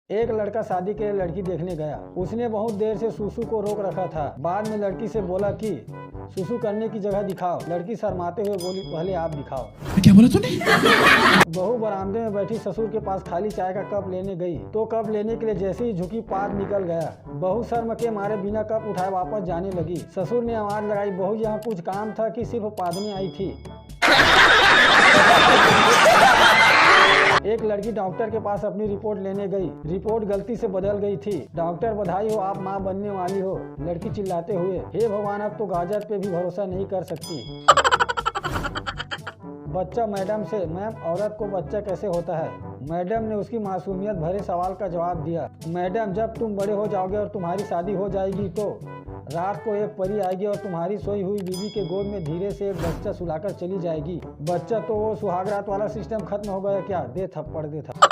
एक लड़का शादी के लिए लड़की देखने गया। उसने बहुत देर से सुसु को रोक रखा था। बाद में लड़की से बोला कि सुसु करने की जगह दिखाओ। लड़की शर्माते हुए बोली, पहले आप दिखाओ। क्या बोला तूने? बहू बरामदे में बैठी ससुर के पास खाली चाय का कप लेने गई तो कप लेने के लिए जैसे ही झुकी पाद निकल गया। बहू शर्म के मारे बिना कप उठाए वापस जाने लगी। ससुर ने आवाज लगाई, बहू यहाँ कुछ काम था कि सिर्फ पादने आई थी। एक लड़की डॉक्टर के पास अपनी रिपोर्ट लेने गई। रिपोर्ट गलती से बदल गई थी। डॉक्टर, बधाई हो, आप मां बनने वाली हो। लड़की चिल्लाते हुए, हे भगवान, अब तो गाजर पे भी भरोसा नहीं कर सकती। बच्चा मैडम से, मैम, औरत को बच्चा कैसे होता है? मैडम ने उसकी मासूमियत भरे सवाल का जवाब दिया, मैडम, जब तुम बड़े हो जाओगे और तुम्हारी शादी हो जाएगी तो रात को एक परी आएगी और तुम्हारी सोई हुई बीवी के गोद में धीरे से एक बच्चा सुलाकर चली जाएगी। बच्चा तो वो सुहाग रात वाला सिस्टम खत्म हो गया क्या? दे थप्पड़, दे थप्पड़।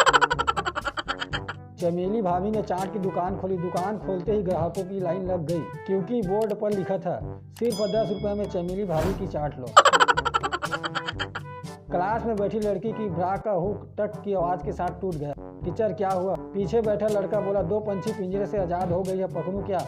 चमेली भाभी ने चाट की दुकान खोली। दुकान खोलते ही ग्राहकों की लाइन लग गई क्योंकि बोर्ड पर लिखा था, सिर्फ 10 रुपए में चमेली भाभी की चाट लो। क्लास में बैठी लड़की की ब्रा का हुक टक की आवाज के साथ टूट गया। टीचर, क्या हुआ? पीछे बैठा लड़का बोला, 2 पंछी पिंजरे से आजाद हो गई है, पकड़ूं क्या?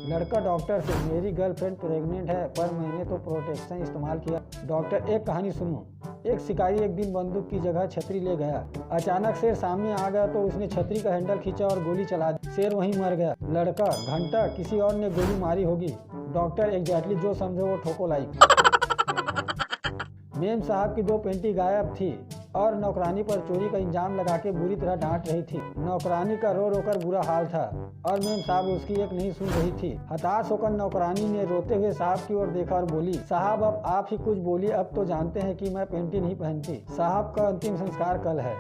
लड़का डॉक्टर से, मेरी गर्लफ्रेंड प्रेग्नेंट है पर मैंने तो प्रोटेक्शन इस्तेमाल किया। डॉक्टर, एक कहानी सुनो। एक शिकारी एक दिन बंदूक की जगह छतरी ले गया। अचानक शेर सामने आ गया तो उसने छतरी का हैंडल खींचा और गोली चला दी। शेर वहीं मर गया। लड़का, घंटा, किसी और ने गोली मारी होगी। डॉक्टर, एग्जैक्टली जो समझो वो ठोको लाई। मेम साहब की 2 पेंटी गायब थी और नौकरानी पर चोरी का इल्जाम लगा के बुरी तरह डांट रही थी। नौकरानी का रो रोकर बुरा हाल था और मेम साहब उसकी एक नहीं सुन रही थी। हताश होकर नौकरानी ने रोते हुए साहब की ओर देखा और बोली, साहब, अब आप ही कुछ बोलिए, अब तो जानते हैं कि मैं पेंटी नहीं पहनती। साहब का अंतिम संस्कार कल है।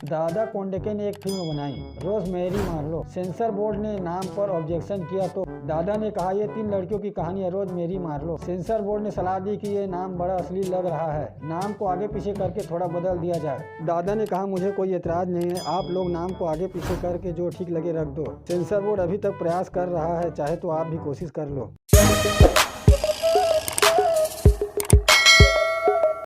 दादा कोंडके ने एक फिल्म बनाई, रोजमेरी मार्लो। सेंसर बोर्ड ने नाम पर ऑब्जेक्शन किया तो दादा ने कहा, ये 3 लड़कियों की कहानी है, रोजमेरी मार्लो। सेंसर बोर्ड ने सलाह दी कि ये नाम बड़ा असली लग रहा है, नाम को आगे पीछे करके थोड़ा बदल दिया जाए। दादा ने कहा, मुझे कोई एतराज नहीं है, आप लोग नाम को आगे पीछे करके जो ठीक लगे रख दो। सेंसर बोर्ड अभी तक प्रयास कर रहा है, चाहे तो आप भी कोशिश कर लो।